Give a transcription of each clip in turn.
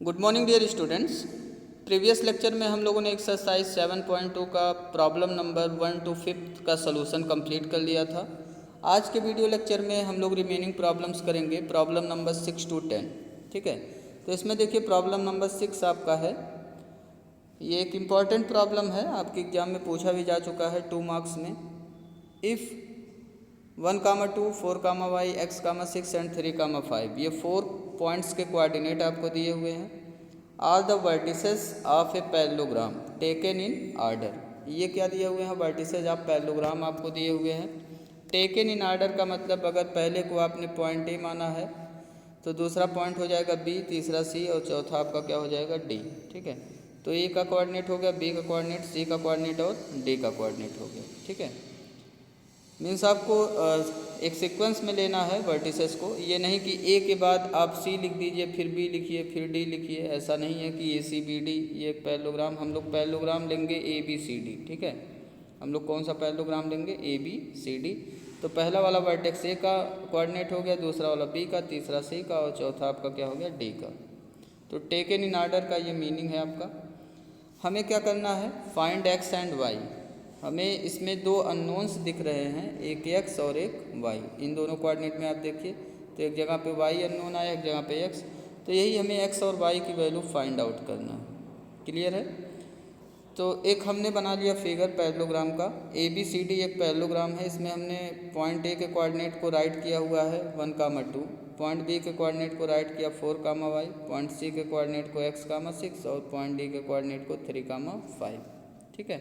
Good morning dear students. Previous lecture में हम लोगों ने एक्सरसाइज 7.2 का प्रॉब्लम नंबर 1 to 5 का सलूशन कंप्लीट कर लिया था। आज के वीडियो लेक्चर में हम लोग रिमेनिंग प्रॉब्लम्स करेंगे, प्रॉब्लम नंबर 6 to 10। ठीक है, तो इसमें देखिए प्रॉब्लम नंबर 6 आपका है। ये एक इम्पॉर्टेंट प्रॉब्लम है, आपके एग्जाम में पूछा भी जा चुका है 2 मार्क्स में। इफ़ 1, 2, 4, y, x, 6 एंड 3, 5 ये 4 पॉइंट्स के कोऑर्डिनेट आपको दिए हुए हैं। Are the vertices of a parallelogram taken in order. ये क्या दिए हुए हैं? वर्टिसेस ऑफ पैरेललोग्राम आपको दिए हुए हैं। टेकन इन आर्डर का मतलब अगर पहले को आपने पॉइंट ए माना है तो दूसरा पॉइंट हो जाएगा बी, तीसरा सी और चौथा आपका क्या हो जाएगा डी। ठीक है, तो ए का कोऑर्डिनेट हो गया, बी का कोऑर्डिनेट, सी का कोऑर्डिनेट और डी का कोऑर्डिनेट हो गया। ठीक है, मीन्स आपको एक सीक्वेंस में लेना है वर्टिसेस को। ये नहीं कि ए के बाद आप सी लिख दीजिए, फिर बी लिखिए, फिर डी लिखिए। ऐसा नहीं है कि ए सी बी डी ये एक पैरेललोग्राम। हम लोग पैरेललोग्राम लेंगे ए बी सी डी। ठीक है, हम लोग कौन सा पैरेललोग्राम लेंगे? A B C D. तो पहला वाला वर्टेक्स ए का कोऑर्डिनेट हो गया, दूसरा वाला बी का, तीसरा सी का और चौथा आपका क्या हो गया? डी का। तो टेकन इन आर्डर का ये मीनिंग है आपका। हमें क्या करना है? Find x and y. हमें इसमें दो अननोन्स दिख रहे हैं, एक एक्स और एक वाई। इन दोनों कोऑर्डिनेट में आप देखिए तो एक जगह पे वाई अननोन आया, एक जगह पे एक्स। तो यही हमें एक्स और वाई की वैल्यू फाइंड आउट करना है। क्लियर है? तो एक हमने बना लिया फिगर पैरेललोग्राम का। ए बी सी डी एक पैरेललोग्राम है। इसमें हमने पॉइंट ए के कोऑर्डिनेट को राइट किया हुआ है 1, 2, पॉइंट बी के कोऑर्डिनेट को राइट किया 4, y, पॉइंट सी के कोऑर्डिनेट को x, 6 और पॉइंट डी के कोऑर्डिनेट को 3, 5। ठीक है,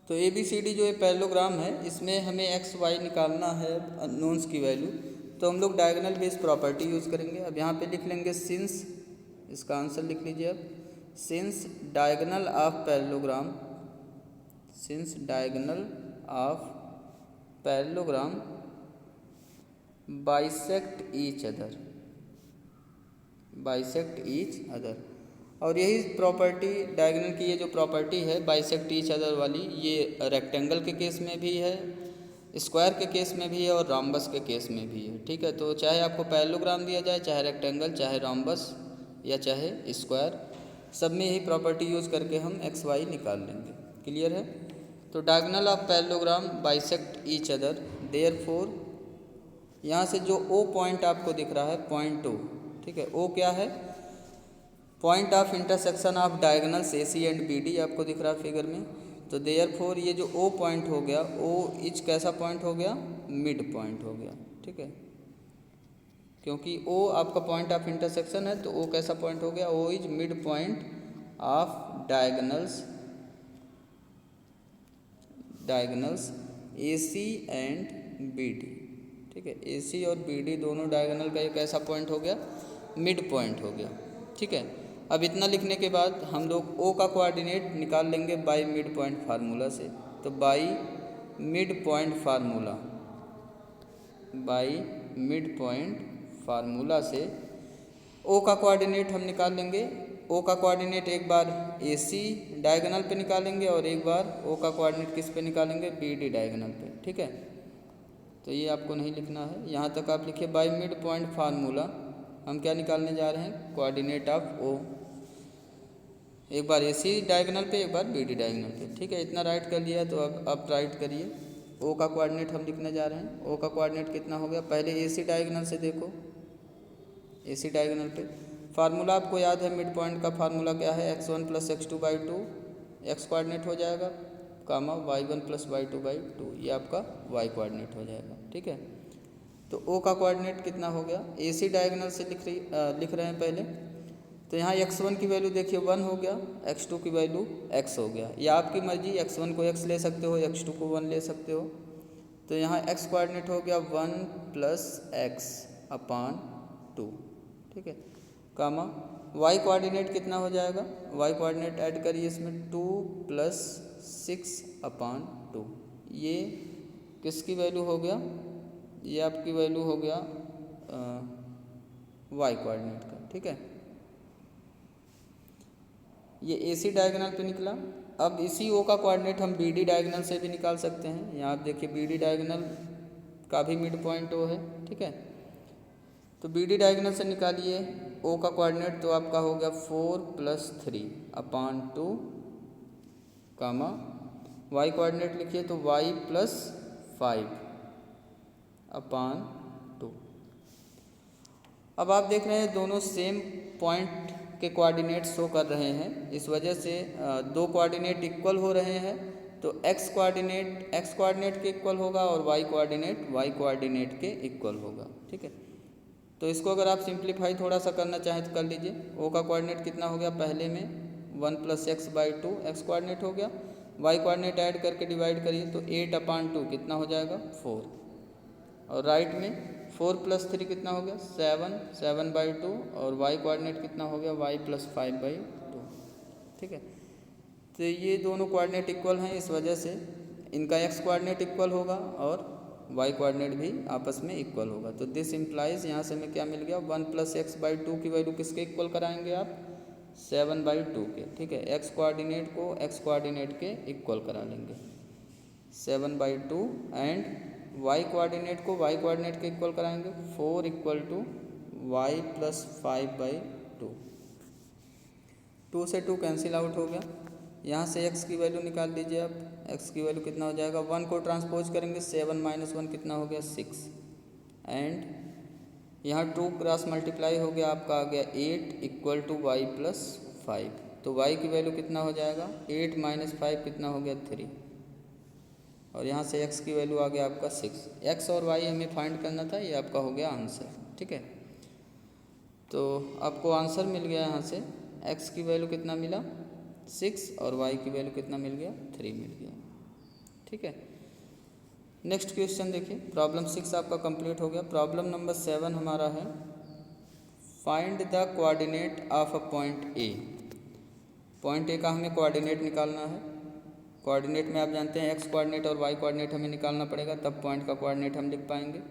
तो ए बी सी डी जो ये पैरेललोग्राम है इसमें हमें एक्स वाई निकालना है अननोन्स की वैल्यू। तो हम लोग डायगोनल बेस प्रॉपर्टी यूज़ करेंगे। अब यहाँ पे लिख लेंगे सिंस, इसका आंसर लिख लीजिए अब। Since diagonal of parallelogram, since diagonal of parallelogram bisect each other, bisect each other. और यही प्रॉपर्टी डायगोनल की ये जो प्रॉपर्टी है बाइसेक्ट ईच अदर वाली, ये रेक्टेंगल के केस में भी है, स्क्वायर के केस में भी है और रॉम्बस के केस में भी है। ठीक है, तो चाहे आपको पैरेललोग्राम दिया जाए, चाहे रेक्टेंगल, चाहे रॉम्बस या चाहे स्क्वायर, सब में यही प्रॉपर्टी यूज़ करके हम एक्स वाई निकाल लेंगे। क्लियर है? तो diagonal of parallelogram bisect each other, therefore यहाँ से जो ओ पॉइंट आपको दिख रहा है पॉइंट ओ, ठीक है, ओ क्या है? Point of intersection of diagonals A C and B D आपको दिख रहा है फिगर में। तो देयरफॉर ये जो ओ पॉइंट हो गया, ओ इच कैसा पॉइंट हो गया? मिड पॉइंट हो गया। ठीक है, क्योंकि ओ आपका पॉइंट ऑफ इंटरसेक्शन है तो ओ कैसा पॉइंट हो गया? O is mid point of diagonals, diagonals A C and B D. ठीक है, ए सी और बी डी दोनों डायगोनल का एक ऐसा पॉइंट हो गया, मिड पॉइंट हो गया। ठीक है, अब इतना लिखने के बाद हम लोग ओ का कोऑर्डिनेट निकाल लेंगे बाई मिड पॉइंट फार्मूला से। तो by mid point formula, by mid point formula से ओ का कोऑर्डिनेट हम निकाल लेंगे। ओ का कोऑर्डिनेट एक बार ए सी डायगोनल पे निकालेंगे और एक बार ओ का कोऑर्डिनेट किस पे निकालेंगे? बी डी डायगोनल पे। ठीक है, तो ये आपको नहीं लिखना है, यहाँ तक आप लिखिए बाई मिड पॉइंट फार्मूला हम क्या निकालने जा रहे हैं? Coordinate of O. एक बार ए सी डायगोनल पे, एक बार बी डी डायगोनल पे। ठीक है, इतना राइट कर लिया तो अब आप राइट करिए। ओ का कोऑर्डिनेट हम लिखने जा रहे हैं। ओ का कोऑर्डिनेट कितना हो गया? पहले ए सी डायगोनल से देखो, ए सी डायगोनल पे फार्मूला आपको याद है, मिड पॉइंट का फार्मूला क्या है? x1 + x2/2, एक्स कोऑर्डिनेट हो जाएगा, कामा y1 + y2/2, ये आपका y कोऑर्डिनेट हो जाएगा। ठीक है, तो O का कोऑर्डिनेट कितना हो गया? ए सी डायगोनल से लिख रहे हैं पहले। तो यहाँ x1 की वैल्यू देखिए 1 हो गया, x2 की वैल्यू x हो गया। या आपकी मर्जी, x1 को x ले सकते हो, x2 को 1 ले सकते हो। तो यहाँ x कोऑर्डिनेट हो गया 1 + x/2। ठीक है, कामा y कोऑर्डिनेट कितना हो जाएगा? y कोऑर्डिनेट ऐड करिए इसमें 2 + 6/2। ये किसकी वैल्यू हो गया? ये आपकी वैल्यू हो गया y कोऑर्डिनेट का। ठीक है, ये ए सी डायगोनल पे निकला। अब इसी ओ का कोऑर्डिनेट हम बी डी डायगोनल से भी निकाल सकते हैं। यहाँ आप देखिए बी डी डायगोनल का भी मिड पॉइंट ओ है। ठीक है, तो बी डी डायगोनल से निकालिए ओ का कोऑर्डिनेट, तो आपका हो गया 4 + 3 अपान 2 कामा वाई कोऑर्डिनेट लिखिए तो y + 5 अपान 2। अब आप देख रहे हैं दोनों सेम पॉइंट के कोऑर्डिनेट शो कर रहे हैं, इस वजह से दो कोऑर्डिनेट इक्वल हो रहे हैं, तो x कोऑर्डिनेट के इक्वल होगा और y कोऑर्डिनेट के इक्वल होगा। ठीक है, तो इसको अगर आप सिंप्लीफाई थोड़ा सा करना चाहें तो कर लीजिए। o का कोऑर्डिनेट कितना हो गया, पहले में 1 + x/2 x कोऑर्डिनेट हो गया, y कोऑर्डिनेट ऐड करके डिवाइड करिए तो 8/2 कितना हो जाएगा 4, और राइट में 4 + 3 कितना हो गया 7/2 और y कोऑर्डिनेट कितना हो गया y + 5/2। ठीक है, तो ये दोनों कोऑर्डिनेट इक्वल हैं, इस वजह से इनका x कोऑर्डिनेट इक्वल होगा और y कोऑर्डिनेट भी आपस में इक्वल होगा। तो दिस इम्प्लाइज, यहाँ से हमें क्या मिल गया 1 + x/2 की वैल्यू किसके इक्वल कराएंगे आप 7/2 के। ठीक है, x कोऑर्डिनेट को x कोऑर्डिनेट के इक्वल करा लेंगे 7/2 एंड y कोऑर्डिनेट को y कोऑर्डिनेट के इक्वल कराएंगे 4 = y + 5/2। 2 से 2 कैंसिल आउट हो गया, यहाँ से x की वैल्यू निकाल दीजिए आप, x की वैल्यू कितना हो जाएगा 1 को ट्रांसपोज करेंगे 7 - 1 कितना हो गया 6 एंड यहाँ 2 क्रॉस मल्टीप्लाई हो गया, आपका आ गया 8 = y + 5। तो y की वैल्यू कितना हो जाएगा 8 - 5 कितना हो गया 3, और यहाँ से x की वैल्यू आ गया आपका 6। x और y हमें फाइंड करना था, ये आपका हो गया आंसर। ठीक है, तो आपको आंसर मिल गया, यहाँ से x की वैल्यू कितना मिला 6 और y की वैल्यू कितना मिल गया 3 मिल गया। ठीक है, नेक्स्ट क्वेश्चन देखिए, प्रॉब्लम 6 आपका कंप्लीट हो गया। प्रॉब्लम नंबर 7 हमारा है find the coordinate of a point A. Point A का हमें कोऑर्डिनेट निकालना है। कोऑर्डिनेट में आप जानते हैं x कोऑर्डिनेट और y कोऑर्डिनेट हमें निकालना पड़ेगा, तब पॉइंट का कोऑर्डिनेट हम लिख पाएंगे।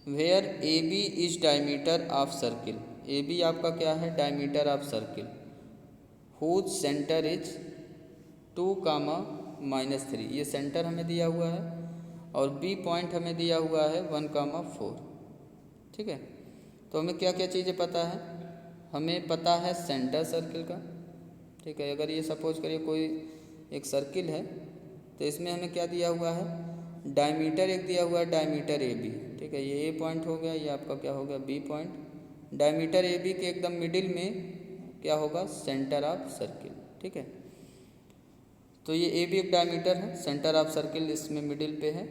Where A B is diameter of circle, A B आपका क्या है diameter of circle, whose centre is 2, -3, ये सेंटर हमें दिया हुआ है, और बी पॉइंट हमें दिया हुआ है 1, 4। ठीक है, तो हमें क्या क्या चीज़ें पता है, हमें पता है सेंटर सर्किल का। ठीक है, अगर ये सपोज करिए कोई एक सर्किल है, तो इसमें हमें क्या दिया हुआ है डायमीटर एक दिया हुआ है, डायमीटर ए बी। ठीक है, ये ए पॉइंट हो गया, ये आपका क्या हो गया B point. Diameter A B के एकदम मिडिल में क्या होगा सेंटर ऑफ सर्किल। ठीक है, तो ये ए बी एक डायमीटर है, सेंटर ऑफ सर्किल इसमें मिडिल पे है।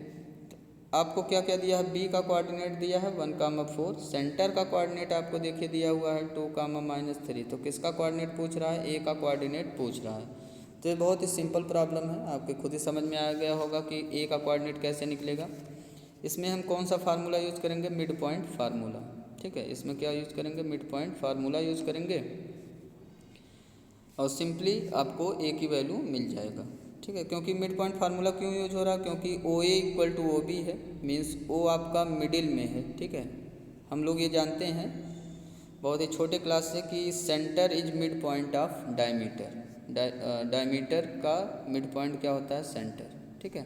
आपको क्या क्या दिया है, बी का कोऑर्डिनेट दिया है 1, 4, सेंटर का कोऑर्डिनेट आपको देखिए दिया हुआ है 2, -3। तो किसका कोऑर्डिनेट पूछ रहा है, ए का कोऑर्डिनेट पूछ रहा है। तो ये बहुत ही सिंपल प्रॉब्लम है, आपके खुद ही समझ में आ गया होगा कि ए का कोऑर्डिनेट कैसे निकलेगा। इसमें हम कौन सा फार्मूला यूज़ करेंगे, मिड पॉइंट फार्मूला। ठीक है, इसमें क्या यूज़ करेंगे, मिड पॉइंट फार्मूला यूज़ करेंगे, और सिंपली आपको ए की वैल्यू मिल जाएगा। ठीक है, क्योंकि मिड पॉइंट फार्मूला क्यों यूज हो रहा है, क्योंकि ओ ए = ओ बी है, मीन्स ओ आपका मिडिल में है। ठीक है, हम लोग ये जानते हैं बहुत ही छोटे क्लास से कि centre is mid point of diameter. Diameter का मिड पॉइंट क्या होता है, सेंटर। ठीक है,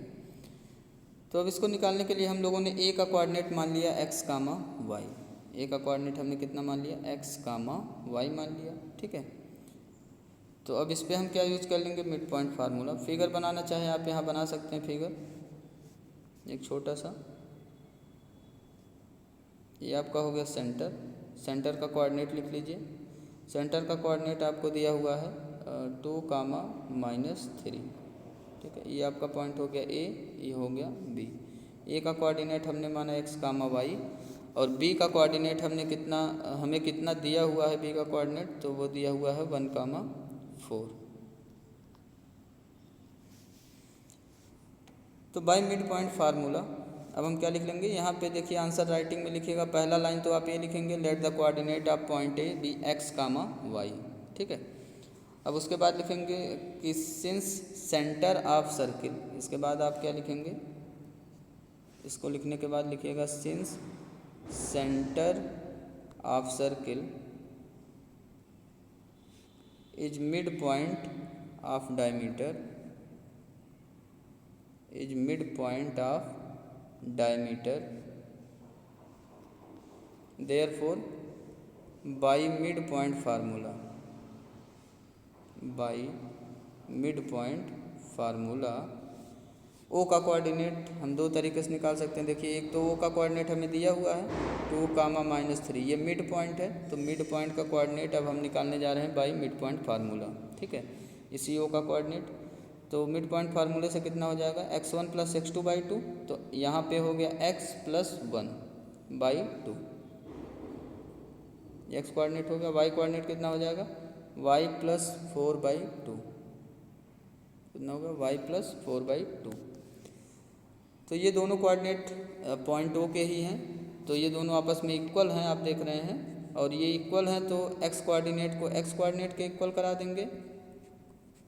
तो अब इसको निकालने के लिए हम लोगों ने ए का कोऑर्डिनेट मान लिया x, y। ए का कोऑर्डिनेट हमने कितना मान लिया x, y मान लिया। ठीक है, तो अब इस पर हम क्या यूज कर लेंगे, मिड पॉइंट फार्मूला। फिगर बनाना चाहें आप यहाँ बना सकते हैं फिगर, एक छोटा सा। ये आपका हो गया सेंटर, सेंटर का कोऑर्डिनेट लिख लीजिए। सेंटर का कोऑर्डिनेट आपको दिया हुआ है 2, -3। ठीक है, ये आपका पॉइंट हो गया ए, ये हो गया बी। ए का कोऑर्डिनेट हमने माना x, y, और बी का कोऑर्डिनेट हमें कितना दिया हुआ है, बी का कोऑर्डिनेट तो वो दिया हुआ है 1, 4। तो बाय मिड पॉइंट फार्मूला अब हम क्या लिख लेंगे, यहाँ पे देखिए आंसर राइटिंग में लिखिएगा। पहला लाइन तो आप ये लिखेंगे let the coordinate of point A B x, y। ठीक है, अब उसके बाद लिखेंगे कि सिंस सेंटर ऑफ सर्किल। इसके बाद आप क्या लिखेंगे, इसको लिखने के बाद लिखिएगा since centre of circle is mid point of diameter, is mid point of diameter, therefore by mid point formula, by mid point formula O का कोऑर्डिनेट हम दो तरीके से निकाल सकते हैं। देखिए, एक तो ओ का कोऑर्डिनेट हमें दिया हुआ है 2, -3, ये मिड पॉइंट है, तो मिड पॉइंट का कोऑर्डिनेट अब हम निकालने जा रहे हैं बाई मिड पॉइंट फार्मूला। ठीक है, इसी ओ का कोऑर्डिनेट, तो मिड पॉइंट फार्मूले से कितना हो जाएगा x1 + x2/2, तो यहाँ पे हो गया x + 1/2, x कोऑर्डिनेट हो गया। y कोऑर्डिनेट कितना हो जाएगा y + 4/2, कितना होगा y + 4/2। तो ये दोनों कोऑर्डिनेट पॉइंट ओ के ही हैं, तो ये दोनों आपस में इक्वल हैं, आप देख रहे हैं, और ये इक्वल हैं तो x कोऑर्डिनेट को x कोऑर्डिनेट के इक्वल करा देंगे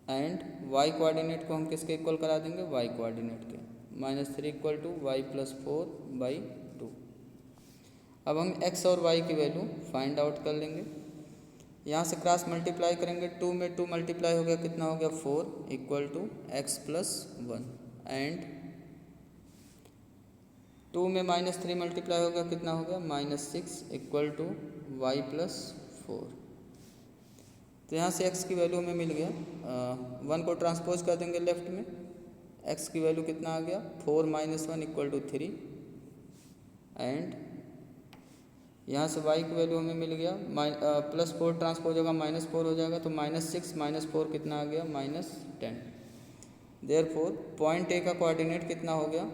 एंड y कोऑर्डिनेट को हम किसके इक्वल करा देंगे, y कोऑर्डिनेट के। -3 = y + 4/2। अब हम x और y की वैल्यू फाइंड आउट कर लेंगे। यहाँ से क्रॉस मल्टीप्लाई करेंगे, 2 में 2 मल्टीप्लाई हो गया, कितना हो गया 4 = x + 1 एंड 2 में -3 मल्टीप्लाई हो गया, कितना हो गया -6 = y + 4। तो यहाँ से x की वैल्यू हमें मिल गया, 1 को ट्रांसपोज कर देंगे लेफ्ट में, x की वैल्यू कितना आ गया 4 - 1 = 3 एंड यहाँ से y की वैल्यू हमें मिल गया +4 ट्रांसपोज होगा -4 हो जाएगा, तो -6 - 4 कितना आ गया -10। देयरफॉर पॉइंट ए का कोऑर्डिनेट कितना हो गया,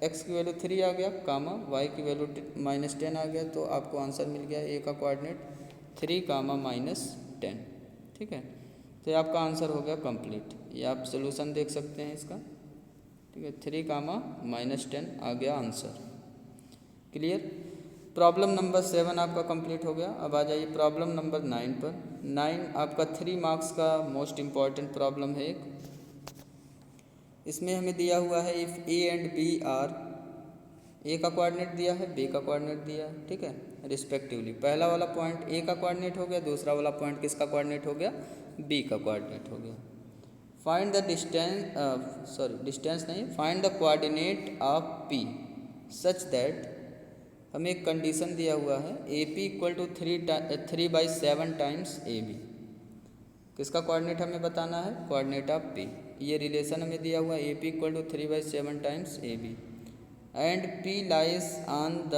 x की वैल्यू 3 आ गया, कामा y की वैल्यू -10 आ गया, तो आपको आंसर मिल गया ए का कोऑर्डिनेट 3, -10। ठीक है, तो ये आपका आंसर हो गया कंप्लीट। ये आप सोल्यूशन देख सकते हैं इसका। ठीक है, 3, -10 आ गया आंसर। क्लियर। प्रॉब्लम नंबर 7 आपका कंप्लीट हो गया। अब आ जाइए प्रॉब्लम नंबर 9 पर। 9 आपका 3 मार्क्स का मोस्ट इम्पॉर्टेंट प्रॉब्लम है एक। इसमें हमें दिया हुआ है if A and B are, A का कोऑर्डिनेट दिया है, बी का कोऑर्डिनेट दिया है, ठीक है, रिस्पेक्टिवली। पहला वाला पॉइंट ए का कोऑर्डिनेट हो गया, दूसरा वाला पॉइंट किसका कोऑर्डिनेट हो गया, बी का कोऑर्डिनेट हो गया। फाइंड द डिस्टेंस नहीं, find the coordinate of P such that, हमें एक कंडीशन दिया हुआ है A P = 3/7 times A B. किसका कोऑर्डिनेट हमें बताना है, कोऑर्डिनेट ऑफ पी। ये रिलेशन हमें दिया हुआ है A P = 3/7 times A B and P lies on the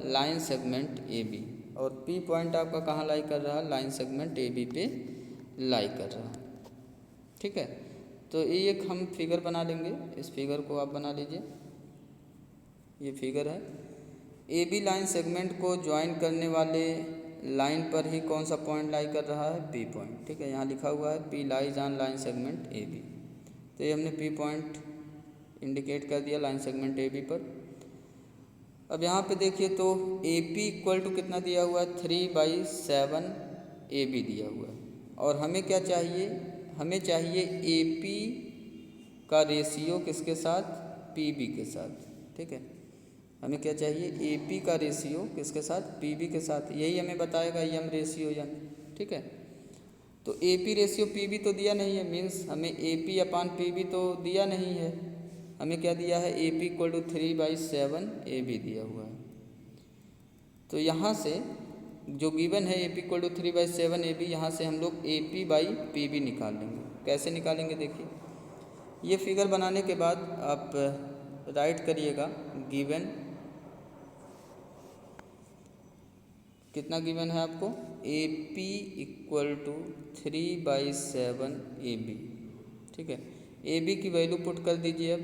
line segment A B, और पी पॉइंट आपका कहाँ लाई कर रहा है, लाइन सेगमेंट ए बी पे लाई कर रहा है। ठीक है, तो ये एक हम फिगर बना लेंगे, इस फिगर को आप बना लीजिए। ये फिगर है, ए बी लाइन सेगमेंट को ज्वाइन करने वाले लाइन पर ही कौन सा पॉइंट लाई कर रहा है, पी पॉइंट। ठीक है, यहाँ लिखा हुआ है P lies on line segment A B, तो ये हमने पी पॉइंट इंडिकेट कर दिया लाइन सेगमेंट ए बी पर। अब यहाँ पे देखिए तो ए पी = कितना दिया हुआ है, 3/7 ए बी दिया हुआ है, और हमें क्या चाहिए, हमें चाहिए ए पी का रेशियो किसके साथ, पी बी के साथ। ठीक है, हमें क्या चाहिए, ए पी का रेशियो किसके साथ, पी बी के साथ। यही हमें बताएगा एम रेशियो एन। ठीक है, तो A P ratio P B तो दिया नहीं है, मीन्स हमें A P upon P B तो दिया नहीं है, हमें क्या दिया है, ए पी = 3/7 ए बी दिया हुआ है। तो यहाँ से जो गिवन है ए पी = 3/7 ए बी, यहाँ से हम लोग A P by P B निकाल लेंगे। कैसे निकालेंगे, देखिए ये फिगर बनाने के बाद आप राइट करिएगा गिवन, कितना गिवन है आपको, ए पी = 3/7 ए बी। ठीक है, ए बी की वैल्यू पुट कर दीजिए। अब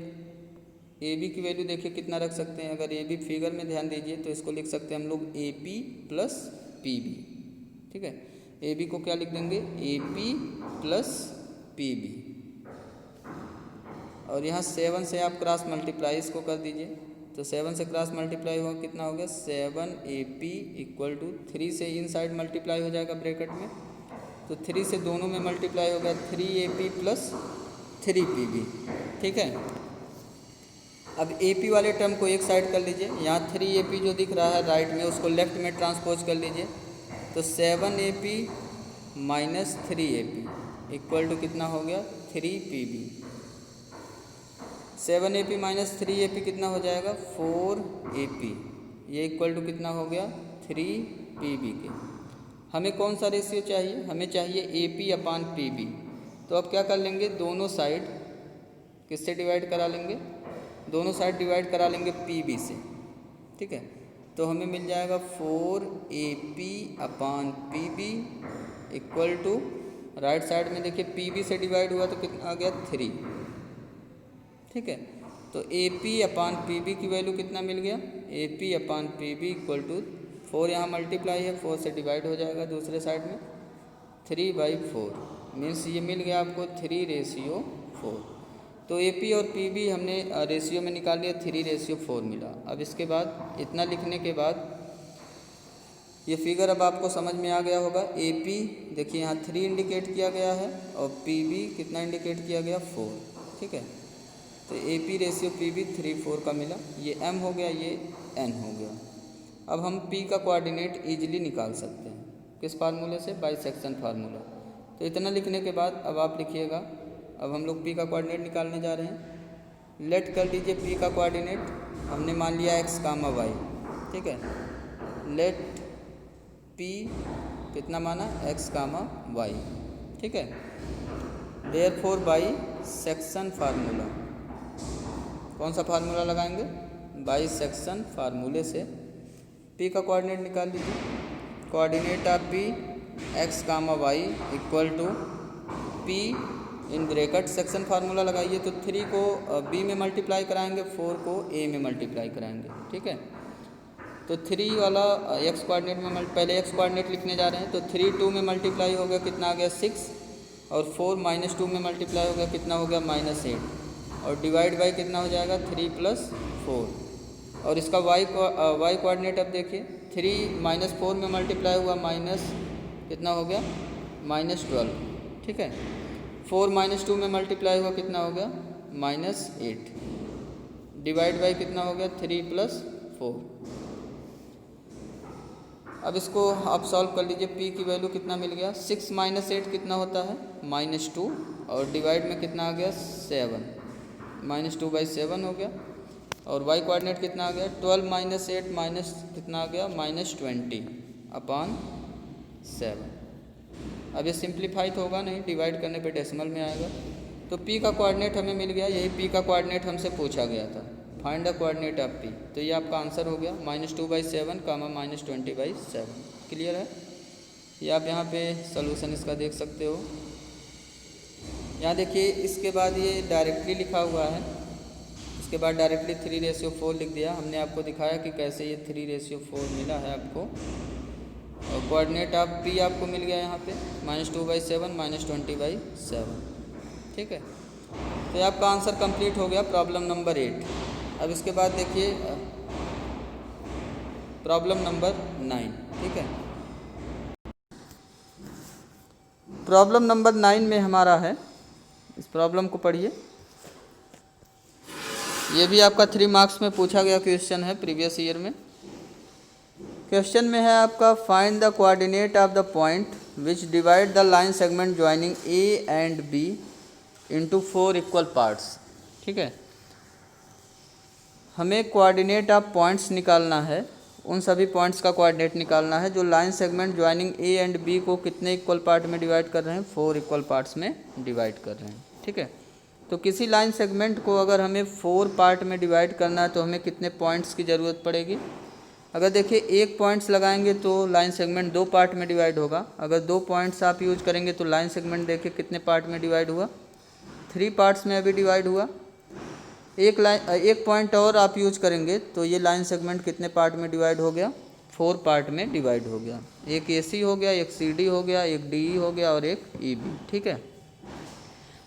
ए बी की वैल्यू देखिए कितना रख सकते हैं, अगर ए बी फिगर में ध्यान दीजिए तो इसको लिख सकते हैं हम लोग ए पी + पी बी। ठीक है, ए बी को क्या लिख देंगे, ए पी + पी बी, और यहाँ 7 से आप क्रॉस मल्टीप्लाई इसको कर दीजिए, तो 7 से क्रॉस मल्टीप्लाई हुआ, कितना हो गया 7 ए पी = 3 से इनसाइड मल्टीप्लाई हो जाएगा ब्रैकेट में, तो 3 से दोनों में मल्टीप्लाई हो गया 3 ए पी + 3 पी बी। ठीक है, अब ए पी वाले टर्म को एक साइड कर लीजिए, यहाँ 3 ए पी जो दिख रहा है राइट में उसको लेफ्ट में ट्रांसपोज कर लीजिए, तो 7 ए पी - 3 ए पी = कितना हो गया 3 P B. 7 A P - 3 A P कितना हो जाएगा 4 ए पी, ये = कितना हो गया 3PB के। हमें कौन सा रेशियो चाहिए? हमें चाहिए AP/PB। तो अब क्या कर लेंगे, दोनों साइड किससे डिवाइड करा लेंगे? दोनों साइड डिवाइड करा लेंगे PB से, ठीक है। तो हमें मिल जाएगा 4AP/PB equal to, right side में देखिए PB से डिवाइड हुआ तो कितना आ गया 3, ठीक है। तो AP/PB की वैल्यू कितना मिल गया? AP/PB इक्वल टू 4, यहाँ मल्टीप्लाई है 4 से डिवाइड हो जाएगा दूसरे साइड में 3/4, मीन्स ये मिल गया आपको 3:4। तो AP और PB हमने रेशियो में निकाल लिया, 3:4 मिला। अब इसके बाद इतना लिखने के बाद ये फिगर अब आपको समझ में आ गया होगा। AP देखिए यहाँ 3 इंडिकेट किया गया है और PB कितना इंडिकेट किया गया 4, ठीक है। तो AP/PB 3:4 का मिला, ये M हो गया, ये N हो गया। अब हम P का कोऑर्डिनेट ईजिली निकाल सकते हैं, किस फार्मूले से? Bisection formula. तो इतना लिखने के बाद अब आप लिखिएगा, अब हम लोग P का कोऑर्डिनेट निकालने जा रहे हैं। लेट कर लीजिए P का कोऑर्डिनेट, हमने मान लिया x, y, ठीक है। लेट P कितना माना? x, y, ठीक है। देयरफॉर बाइसेक्शन फार्मूला, कौन सा फार्मूला लगाएंगे? बाइसेक्शन फार्मूले से P का कोऑर्डिनेट निकाल लीजिए। Coordinate of P x, y equal to P in bracket section formula लगाइए। तो 3 को B में मल्टीप्लाई कराएंगे, 4 को A में मल्टीप्लाई कराएंगे, ठीक है। तो 3 वाला x कोऑर्डिनेट में पहले x कोऑर्डिनेट लिखने जा रहे हैं। तो 3 2 में मल्टीप्लाई हो गया, कितना आ गया 6, और 4 -2 में मल्टीप्लाई हो गया, कितना हो गया -8, और डिवाइड बाई कितना हो जाएगा 3 + 4। और इसका y कोऑर्डिनेट अब देखिए, 3 - 4 में मल्टीप्लाई हुआ, माइनस कितना हो गया -12, ठीक है। 4 - 2 में मल्टीप्लाई हुआ, कितना हो गया -8, डिवाइड बाई कितना हो गया 3 + 4। अब इसको आप सॉल्व कर लीजिए। P की वैल्यू कितना मिल गया? 6 - 8 कितना होता है? -2, और डिवाइड में कितना आ गया 7, -2/7 हो गया। और y कोऑर्डिनेट कितना आ गया? 12 - 8 माइनस कितना आ गया -20/7। अब ये सिंप्लीफाई तो होगा नहीं, डिवाइड करने पे डेसिमल में आएगा। तो P का कोऑर्डिनेट हमें मिल गया, यही P का कोऑर्डिनेट हमसे पूछा गया था, find the coordinate of P। तो ये आपका आंसर हो गया -2/7, -20/7। क्लियर है? ये आप यहाँ पे सॉल्यूशन इसका देख सकते हो। यहाँ देखिए, इसके बाद ये डायरेक्टली लिखा हुआ है, इसके बाद डायरेक्टली 3:4 लिख दिया। हमने आपको दिखाया कि कैसे ये 3:4 मिला है आपको। और कोऑर्डिनेट ऑफ P आपको मिल गया यहाँ पे -2/7, -20/7, ठीक है। तो ये आपका आंसर कंप्लीट हो गया, प्रॉब्लम नंबर 8। अब इसके बाद देखिए प्रॉब्लम नंबर 9, ठीक है। प्रॉब्लम नंबर 9 में हमारा है, इस प्रॉब्लम को पढ़िए। ये भी आपका 3 मार्क्स में पूछा गया क्वेश्चन है प्रीवियस ईयर में। क्वेश्चन में है आपका, find the coordinate of the point which divide the line segment joining A and B into 4 equal parts, ठीक है। हमें कोऑर्डिनेट ऑफ पॉइंट्स निकालना है, उन सभी पॉइंट्स का कोऑर्डिनेट निकालना है जो line segment joining A and B को कितने इक्वल पार्ट में डिवाइड कर रहे हैं? 4 इक्वल पार्ट्स में डिवाइड कर रहे हैं, ठीक है। तो किसी लाइन सेगमेंट को अगर हमें 4 पार्ट में डिवाइड करना है तो हमें कितने पॉइंट्स की ज़रूरत पड़ेगी? अगर देखिए 1 पॉइंट्स लगाएंगे तो लाइन सेगमेंट 2 पार्ट में डिवाइड होगा। अगर 2 पॉइंट्स आप यूज करेंगे तो लाइन सेगमेंट देखिए कितने पार्ट में डिवाइड हुआ? 3 पार्ट्स में अभी डिवाइड हुआ। एक पॉइंट और आप यूज करेंगे तो ये लाइन सेगमेंट कितने पार्ट में डिवाइड हो गया? 4 पार्ट में डिवाइड हो गया। एक AC हो गया, एक CD हो गया, एक DE हो गया और एक EB, ठीक है।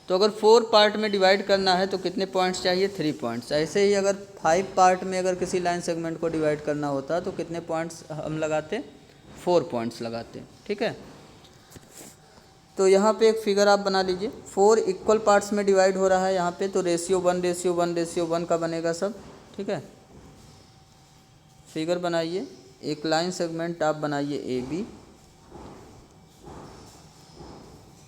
तो अगर 4 पार्ट में डिवाइड करना है तो कितने पॉइंट्स चाहिए? 3 पॉइंट्स। ऐसे ही अगर 5 पार्ट में अगर किसी लाइन सेगमेंट को डिवाइड करना होता तो कितने पॉइंट्स हम लगाते? 4 पॉइंट्स लगाते, ठीक है। तो यहाँ पे एक फिगर आप बना लीजिए, 4 इक्वल पार्ट्स में डिवाइड हो रहा है यहाँ पे, तो रेशियो 1:1:1 का बनेगा सब, ठीक है। फिगर बनाइए, एक लाइन सेगमेंट आप बनाइए AB,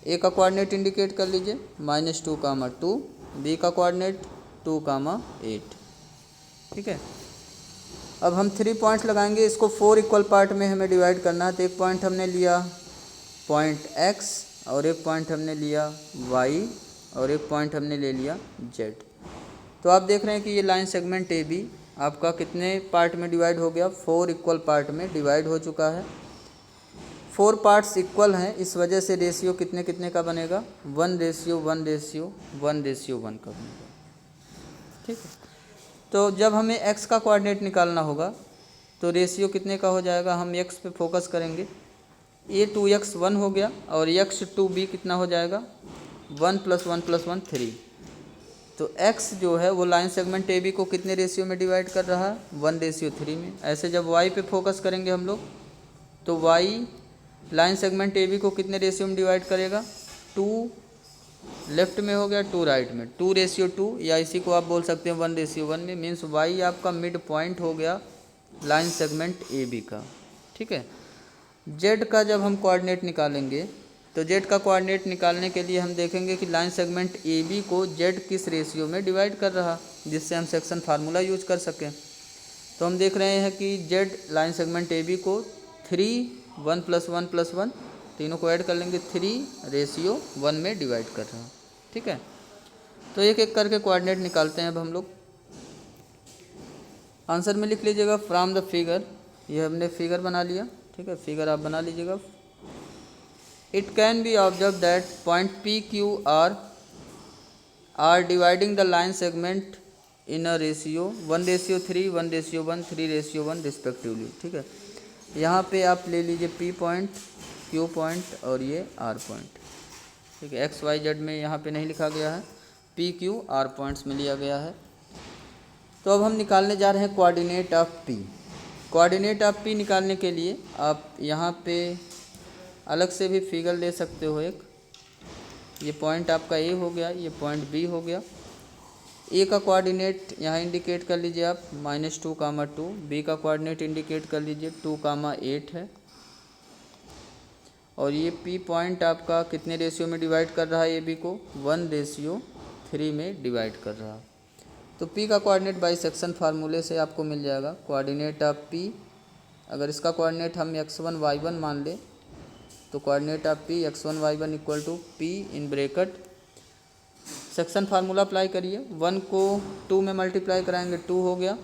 A का कोऑर्डिनेट इंडिकेट कर लीजिए -2, B का कोऑर्डिनेट 2, 8, ठीक है। अब हम 3 पॉइंट लगाएंगे, इसको 4 इक्वल पार्ट में हमें डिवाइड करना है। तो एक पॉइंट हमने लिया पॉइंट x और एक पॉइंट हमने लिया y और एक पॉइंट हमने ले लिया z। तो आप देख रहे हैं कि ये लाइन सेगमेंट ए बी आपका कितने पार्ट में डिवाइड हो गया, 4 इक्वल पार्ट में डिवाइड हो चुका है। 4 पार्ट्स इक्वल हैं, इस वजह से रेशियो कितने कितने का बनेगा, 1:1:1:1 का बनेगा। ठीक है, तो जब हमें x का कोऑर्डिनेट निकालना होगा तो रेशियो कितने का हो जाएगा, हम x पे फोकस करेंगे। a 2x 1 हो गया और x 2b कितना हो जाएगा, 1 + 1 + 1 3। तो x जो है वो लाइन सेगमेंट ए बी को कितने रेशियो में डिवाइड कर रहा है, 1:3 में। ऐसे जब y पे फोकस करेंगे हम लोग तो y line segment A B को कितने रेशियो में डिवाइड करेगा, 2 लेफ्ट में हो गया, 2 राइट में, 2:2 या इसी को आप बोल सकते हैं 1:1 में। मीन्स y आपका मिड पॉइंट हो गया लाइन सेगमेंट ए बी का। ठीक है, z का जब हम कोऑर्डिनेट निकालेंगे तो z का कोऑर्डिनेट निकालने के लिए हम देखेंगे कि लाइन सेगमेंट ए बी को z किस रेशियो में डिवाइड कर रहा, जिससे हम सेक्शन फार्मूला यूज कर सकें। तो हम देख रहे हैं कि z line segment A B को 3 1 + 1 + 1 तीनों को ऐड कर लेंगे, 3:1 में डिवाइड कर रहा है। ठीक है, तो एक एक करके कोऑर्डिनेट निकालते हैं अब हम लोग। आंसर में लिख लीजिएगा फ्रॉम द फिगर, ये हमने फिगर बना लिया। ठीक है, फिगर आप बना लीजिएगा। It can be observe that point P Q R dividing the line segment in a ratio 1:3 1:1 3:1 respectively. ठीक है, यहाँ पे आप ले लीजिए P पॉइंट, Q पॉइंट और ये R पॉइंट। ठीक है, X Y Z में यहाँ पे नहीं लिखा गया है, P Q R पॉइंट्स में लिया गया है। तो अब हम निकालने जा रहे हैं coordinate of P। Coordinate of P निकालने के लिए आप यहाँ पे अलग से भी फिगर ले सकते हो। एक ये पॉइंट आपका A हो गया, ये पॉइंट B हो गया। ए का कोऑर्डिनेट यहाँ इंडिकेट कर लीजिए आप -2, 2। बी का कोऑर्डिनेट इंडिकेट कर लीजिए 2, 8 है। और ये पी पॉइंट आपका कितने रेशियो में डिवाइड कर रहा है ए बी को, 1:3 में डिवाइड कर रहा है। तो पी का कोऑर्डिनेट बाई सेक्शन फार्मूले से आपको मिल जाएगा। कोऑर्डिनेट ऑफ पी, अगर इसका कोऑर्डिनेट हम x1 y1 मान लें तो coordinate of P x1 y1 = P in bracket section formula apply करिए। 1 को 2 में मल्टीप्लाई कराएंगे 2 हो गया,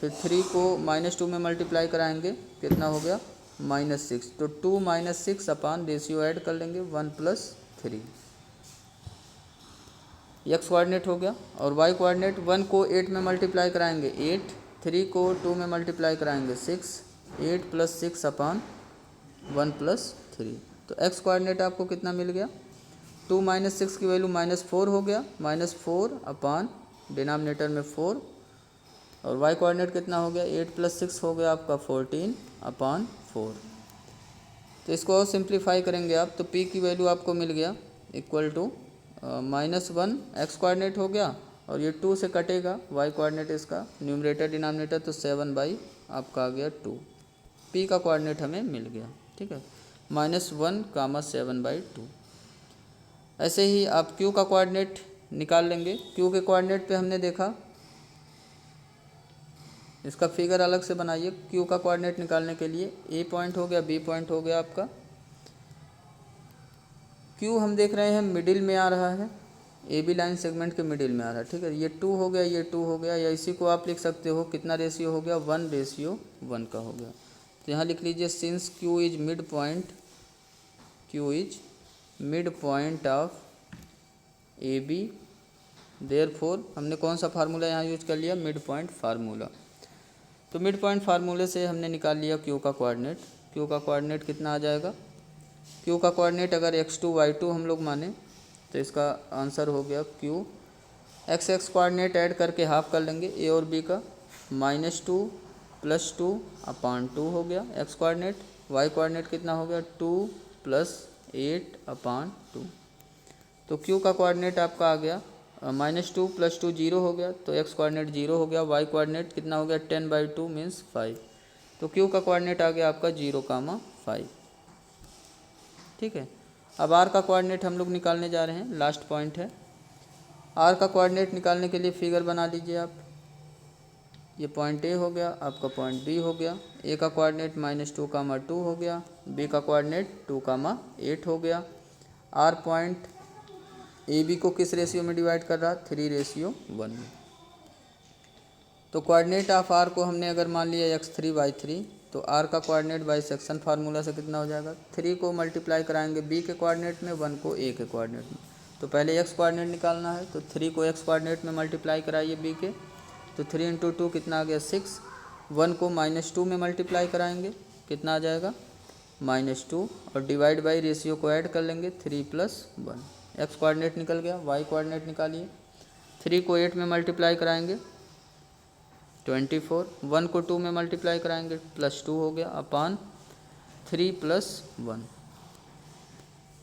फिर 3 को -2 में मल्टीप्लाई कराएंगे कितना हो गया, -6। तो 2 - 6 अपान रेशियो ऐड कर लेंगे 1 + 3। एक्स कोऑर्डिनेट हो गया। और वाई कोऑर्डिनेट 1 को 8 में मल्टीप्लाई कराएंगे 8, 3 को 2 में मल्टीप्लाई कराएंगे 6, 8 + 6 अपान 1 + 3। तो एक्स कोऑर्डिनेट आपको कितना मिल गया, 2 - 6 की वैल्यू -4 हो गया, -4 अपान डिनोमिनेटर में 4। और वाई कोऑर्डिनेट कितना हो गया, 8 + 6 हो गया आपका 14 अपान 4। तो इसको और सिंप्लीफाई करेंगे आप तो p की वैल्यू आपको मिल गया इक्वल टू -1 एक्स कोऑर्डिनेट हो गया और ये 2 से कटेगा वाई कोऑर्डिनेट इसका न्यूमरेटर डिनोमिनेटर, तो 7 आपका आ गया 2। p का कोऑर्डिनेट हमें मिल गया। ठीक है, -1, 7/2। ऐसे ही आप q का कोऑर्डिनेट निकाल लेंगे। q के कोऑर्डिनेट पे हमने देखा, इसका फिगर अलग से बनाइए। q का कोऑर्डिनेट निकालने के लिए a पॉइंट हो गया, b पॉइंट हो गया आपका। q हम देख रहे हैं मिडिल में आ रहा है, ए बी लाइन सेगमेंट के मिडिल में आ रहा है। ठीक है, ये 2 हो गया, ये 2 हो गया, या इसी को आप लिख सकते हो कितना रेशियो हो गया, 1:1 का हो गया। तो यहाँ लिख लीजिए since q is mid point, q is mid point of A B, therefore हमने कौन सा फार्मूला यहाँ यूज कर लिया, मिड पॉइंट फार्मूला। तो मिड पॉइंट फार्मूले से हमने निकाल लिया q का कोऑर्डिनेट। q का कोऑर्डिनेट कितना आ जाएगा, q का कोऑर्डिनेट अगर x2 y2 हम लोग माने तो इसका आंसर हो गया q। x कोऑर्डिनेट ऐड करके हाफ कर लेंगे a और b का, -2 + 2 अपान 2 हो गया x कोऑर्डिनेट। y कोऑर्डिनेट कितना हो गया, 2 + 8 अपान 2। तो q का कोऑर्डिनेट आपका आ गया -2 + 2 0 हो गया, तो x कोऑर्डिनेट 0 हो गया। y कोऑर्डिनेट कितना हो गया, 10/2 मीन्स 5। तो q का कोऑर्डिनेट आ गया आपका 0, 5। ठीक है, अब r का कोऑर्डिनेट हम लोग निकालने जा रहे हैं, लास्ट पॉइंट है। r का कोऑर्डिनेट निकालने के लिए फिगर बना लीजिए आप। ये पॉइंट ए हो गया, आपका पॉइंट बी हो गया। ए का कोऑर्डिनेट -2, 2 हो गया, बी का कोऑर्डिनेट 2, 8 हो गया। आर पॉइंट ए बी को किस रेशियो में डिवाइड कर रहा है? 3:1 में। तो कोऑर्डिनेट ऑफ आर को हमने अगर मान लिया x3/3, तो आर का कोऑर्डिनेट बाई सेक्शन फार्मूला से कितना हो जाएगा? 3 को मल्टीप्लाई कराएंगे बी के कोऑर्डिनेट में, 1 को ए के कोऑर्डिनेट में। तो पहले x कोऑर्डिनेट निकालना है, तो 3 को x कोऑर्डिनेट में मल्टीप्लाई कराइए बी के, तो 3 × 2 कितना आ गया? 6। 1 को -2 में मल्टीप्लाई कराएंगे, कितना आ जाएगा? -2, और डिवाइड बाई रेशियो को ऐड कर लेंगे, 3 + 1। x कोऑर्डिनेट निकल गया, y कोऑर्डिनेट निकालिए। 3 को 8 में मल्टीप्लाई कराएंगे, 24। 1 को 2 में मल्टीप्लाई कराएंगे, +2 हो गया, अपान 3 + 1।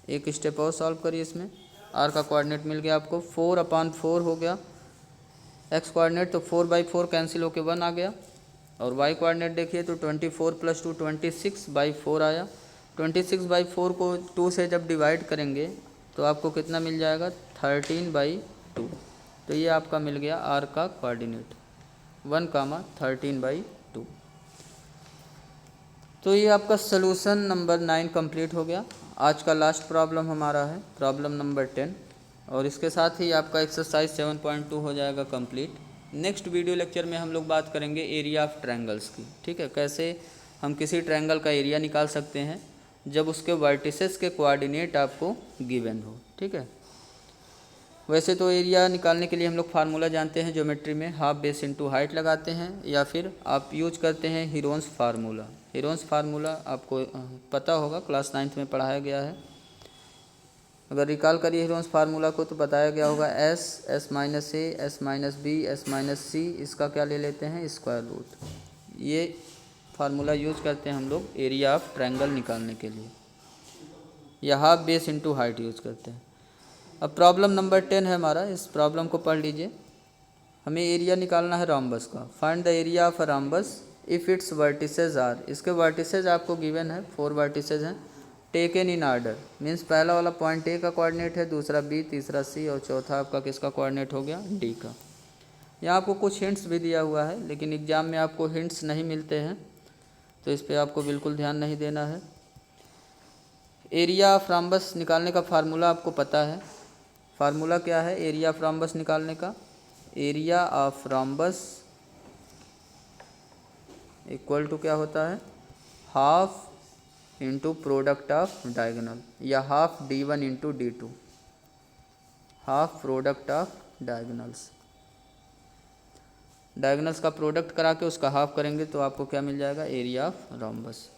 एक स्टेप और सॉल्व करिए इसमें। आर का कोऑर्डिनेट मिल गया आपको, 4/4 हो गया। एक्स कोऑर्डिनेट तो 4/4 कैंसिल होके 1 आ गया, और वाई कोऑर्डिनेट देखिए तो 24 + 2 26/4 आया। 26/4 को 2 से जब डिवाइड करेंगे तो आपको कितना मिल जाएगा? 13/2। तो ये आपका मिल गया आर का कोऑर्डिनेट, 1, 13/2। तो ये आपका सलूशन नंबर 9 कंप्लीट हो गया। आज का लास्ट प्रॉब्लम हमारा है प्रॉब्लम नंबर 10, और इसके साथ ही आपका एक्सरसाइज 7.2 हो जाएगा कंप्लीट। नेक्स्ट वीडियो लेक्चर में हम लोग बात करेंगे एरिया ऑफ ट्रायंगल्स की, ठीक है, कैसे हम किसी ट्रायंगल का एरिया निकाल सकते हैं जब उसके वर्टिसेस के कोऑर्डिनेट आपको गिवन हो, ठीक है। वैसे तो एरिया निकालने के लिए हम लोग फार्मूला जानते हैं ज्योमेट्री में, हाफ बेस इंटू हाइट लगाते हैं, या फिर आप यूज करते हैं हीरोन्स फार्मूला। हीरोन्स फार्मूला आपको पता होगा, क्लास 9th में पढ़ाया गया है। अगर रिकॉल करिए हीरोन्स फार्मूला को तो बताया गया होगा s, s - a, s - b, s - c, इसका क्या ले लेते हैं? Square root. ये फार्मूला यूज करते हैं हम लोग एरिया ऑफ ट्रायंगल निकालने के लिए, या half base into height use करते हैं। अब प्रॉब्लम नंबर 10 है हमारा, इस प्रॉब्लम को पढ़ लीजिए। हमें एरिया निकालना है रोम्बस का। Find the area of a rhombus if its vertices are. इसके वर्टिसेज आपको गिवन है, 4 वर्टिसेज हैं, टेकन इन आर्डर। मीन्स पहला वाला पॉइंट ए का कोऑर्डिनेट है, दूसरा बी, तीसरा सी, और चौथा आपका किसका कोऑर्डिनेट हो गया? डी का। यहाँ आपको कुछ हिंट्स भी दिया हुआ है, लेकिन एग्जाम में आपको हिंट्स नहीं मिलते हैं, तो इस पर आपको बिल्कुल ध्यान नहीं देना है। एरिया ऑफ रोम्बस निकालने का फार्मूला आपको पता है। फार्मूला क्या है एरिया ऑफ रोम्बस निकालने का? Area of rhombus equal to क्या होता है? Half into product of diagonal, या half d1 into d2, half product of diagonals. Diagonals का प्रोडक्ट करा के उसका हाफ करेंगे तो आपको क्या मिल जाएगा? Area of rhombus.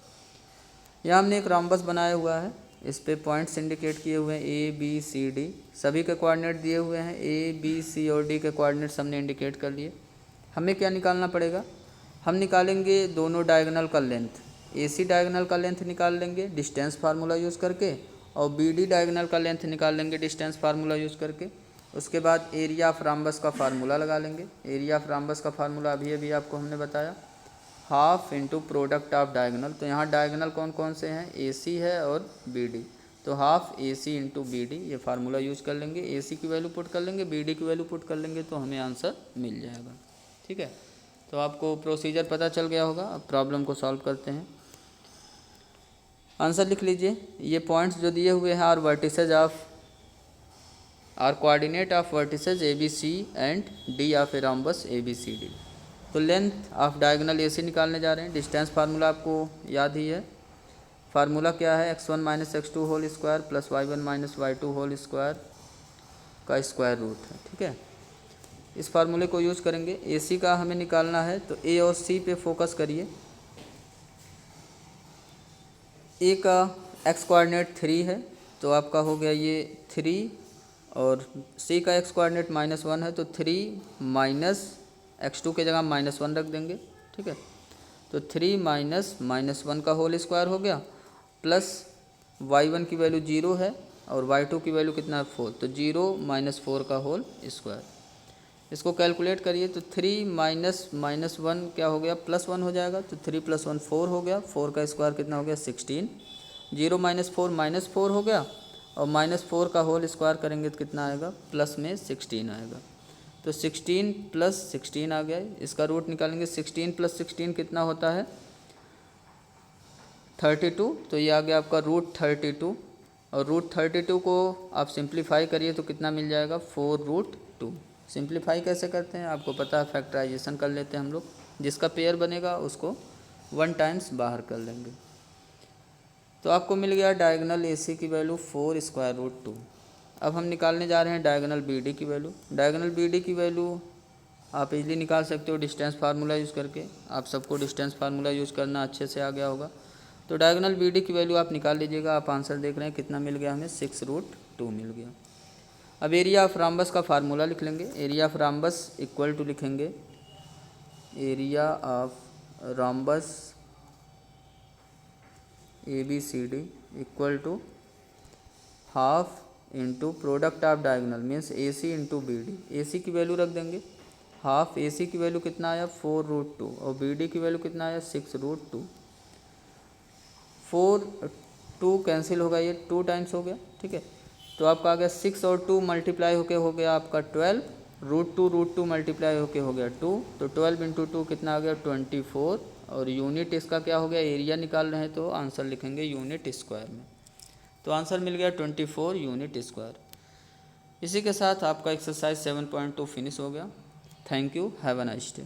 यहाँ हमने एक रोम्बस बनाया हुआ है, इस पे पॉइंट्स इंडिकेट किए हुए हैं ए, बी, सी, डी, सभी के कोऑर्डिनेट दिए हुए हैं। ए, बी, सी और डी के कोऑर्डिनेट्स हमने इंडिकेट कर लिए। हमें क्या निकालना पड़ेगा? हम निकालेंगे दोनों डायगोनल का लेंथ। AC डायगोनल का लेंथ निकाल लेंगे डिस्टेंस फार्मूला यूज़ करके, और BD डायगोनल का लेंथ निकाल लेंगे डिस्टेंस फार्मूला यूज़ करके। उसके बाद एरिया ऑफ रोम्बस का फार्मूला लगा लेंगे। एरिया ऑफ रोम्बस का फार्मूला अभी आपको हमने बताया, half into product of diagonal. तो यहाँ डायगोनल कौन कौन से हैं? AC है और BD, तो हाफ AC इंटू BD, ये फार्मूला यूज़ कर लेंगे। AC की वैल्यू पुट कर लेंगे, BD की वैल्यू पुट कर लेंगे, तो हमें आंसर मिल जाएगा, ठीक है। तो आपको प्रोसीजर पता चल गया होगा। अब प्रॉब्लम को सॉल्व करते हैं। आंसर लिख लीजिए। ये पॉइंट्स जो दिए हुए हैं are vertices of, are coordinate of vertices ABC and D of a rhombus ABCD। तो लेंथ ऑफ डायगोनल AC निकालने जा रहे हैं। डिस्टेंस फार्मूला आपको याद ही है। फार्मूला क्या है? x1 - x2 whole square plus y1 - y2 whole square का स्क्वायर रूट है, ठीक है। इस फार्मूले को यूज करेंगे। AC का हमें निकालना है, तो A और C पे फोकस करिए। A का x कोऑर्डिनेट 3 है, तो आपका हो गया ये 3, और C का x कोऑर्डिनेट -1 है, तो 3 माइनस x2 के जगह -1 रख देंगे, ठीक है। तो 3 माइनस -1 का होल स्क्वायर हो गया, प्लस y1 की वैल्यू 0 है और y2 की वैल्यू कितना है? 4, तो 0 - 4 का होल स्क्वायर। इसको कैलकुलेट करिए, तो 3 माइनस -1 क्या हो गया? +1 हो जाएगा, तो 3 + 1 4 हो गया। 4 का स्क्वायर कितना हो गया? 16। 0 - 4 -4 हो गया, और -4 का होल स्क्वायर करेंगे तो कितना आएगा? प्लस में 16 आएगा। तो 16 + 16 आ गया, इसका रूट निकालेंगे। 16 + 16 कितना होता है 32, तो ये आ गया आपका √32, और √32 को आप सिंप्लीफाई करिए तो कितना मिल जाएगा 4√2। सिंप्लीफाई कैसे करते हैं आपको पता है, फैक्टराइजेशन कर लेते हैं हम लोग, जिसका पेयर बनेगा उसको 1 टाइम्स बाहर कर लेंगे। तो आपको मिल गया डायगोनल AC की वैल्यू 4√2। अब हम निकालने जा रहे हैं डायगोनल BD की वैल्यू। डायगोनल BD की वैल्यू आप इजीली निकाल सकते हो डिस्टेंस फार्मूला यूज़ करके। आप सबको डिस्टेंस फार्मूला यूज़ करना अच्छे से आ गया होगा। तो डायगोनल BD की वैल्यू आप निकाल लीजिएगा। आप आंसर देख रहे हैं कितना मिल गया हमें 6√2 मिल गया। अब एरिया ऑफ राम्बस का फार्मूला लिख लेंगे। Area of rhombus equal to लिखेंगे area of rhombus ABCD equal to half into product of diagonal means AC into BD। AC की वैल्यू रख देंगे हाफ, AC की वैल्यू कितना आया 4√2 और BD की वैल्यू कितना आया 6√2। 4 2 कैंसिल होगा, ये 2 टाइम्स हो गया, ठीक है। तो आपका आ गया 6 और 2 मल्टीप्लाई होके हो गया आपका 12, √2 मल्टीप्लाई होके हो गया 2, तो 12 × 2 कितना आ गया 24, और यूनिट इसका क्या हो गया, एरिया निकाल रहे हैं तो आंसर लिखेंगे यूनिट स्क्वायर में। तो आंसर मिल गया 24 यूनिट स्क्वायर। इसी के साथ आपका एक्सरसाइज 7.2 फिनिश हो गया। Thank you, have a nice day.